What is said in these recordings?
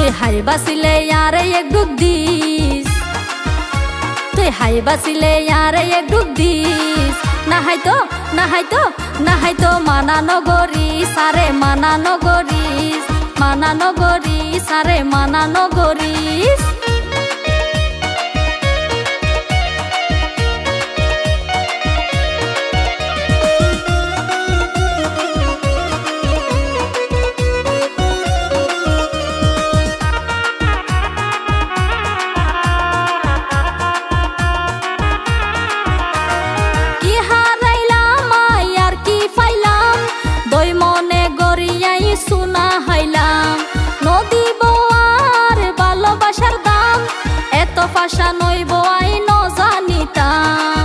তুই হাই বাসিলে আরে এক ডুব দিস, তুই হাই বাসিলে আরে এক ডুব দিস। নাহাইতো নাহাইতো নাহাইতো মানা নগরিস, আরে মানা নগরিস, মানা নগরিস, আরে মানা নগরিস। ভাষা নইব আই ন জানিতাম,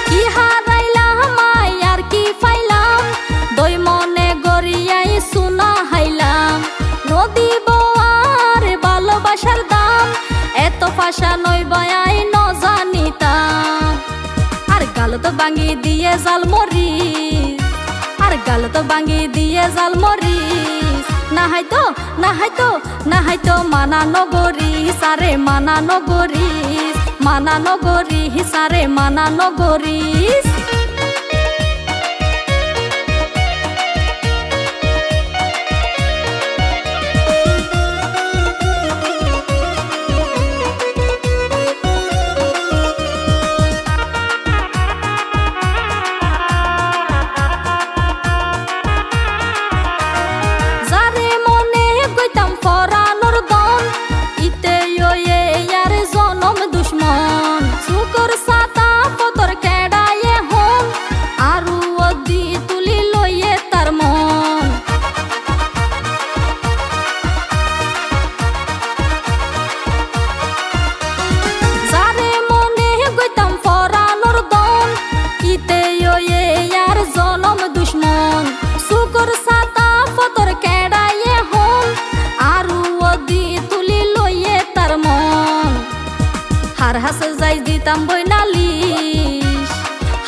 কি হারাইলাম আই আর কি পাইলাম, দই মনে গড়িয়াই সোনা হাইলাম। নদীব আর ভালোবাসার দাম, এত ভাষা নইব আই ন জানিতাম। আর গাল তো ভাঙি দিয়ে জাল মরি, আর গাল তো ভাঙি দিয়ে জাল মরিস। নাহাইতো নাহাইতো নাহাইতো মানা নগরিস, আরে মানা নগরিস, মানা নগরিস, আরে মানা নগরিস। হার হাসে যাই দিতাম বই নালিশ,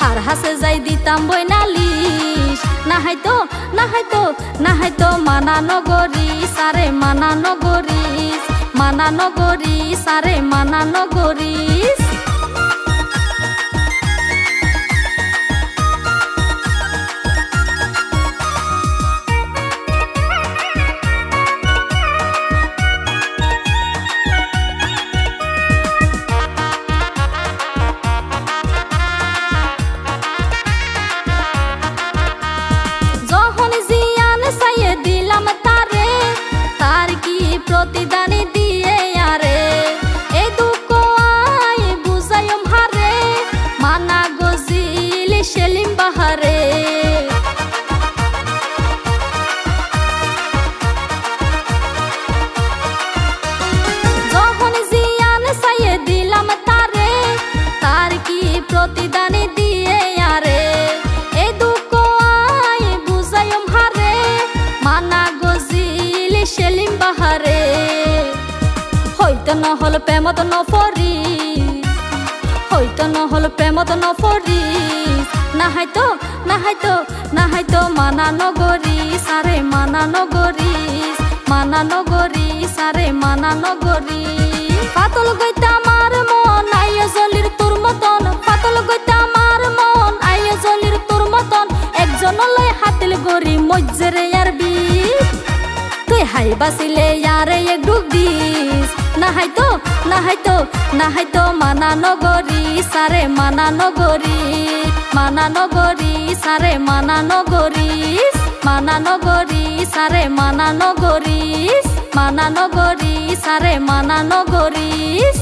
হার হাসে যাই দিতাম বই নালিশ। নাহাইতো নাহাইতো নাহাইতো মানা নগরিস, আরে মানা নগরিস, মানা নগরিস, আরে মানা নগরিস। প্রতিদানি দিয়ে আরে এই দুঃখ আই বুঝাইম হারে, মানা গজিল সেলিম বাহারে। যখন জিয়ান চাইয়ে দিলাম তারে, তার কি প্রতিদানি দিয়ে আরে এই দুঃখ আই বুঝাইম হারে, মানা গজিল সেলিম বাহারে। হইতো নহল প্রেমত নপরি, হইতো নহল প্রেমত নপরি। নাহাইতো নাহাইতো নাহাইতো মানা নগরিস, আরে মানা নগরিস, মানা নগরিস, আরে মানা নগরিস। পাতল গইতা আমার মন আইয়ে জলির তোর মতন, পাতল গইতা আমার মন আইয়ে জলির তোর মতন। একজন লয় হাতিল গরি মজ্জেরে আর বিষ, তুই হাই বাসিলে আরে এক ডুব দিস। নাহাইতো নাহাইতো নাহাইতো মানা নগরিস, আরে মানা নগরিস, মানা নগরিস, আরে মানা নগরিস, মানা নগরিস, আরে মানা নগরিস, মানা নগরিস, আরে মানা নগরিস।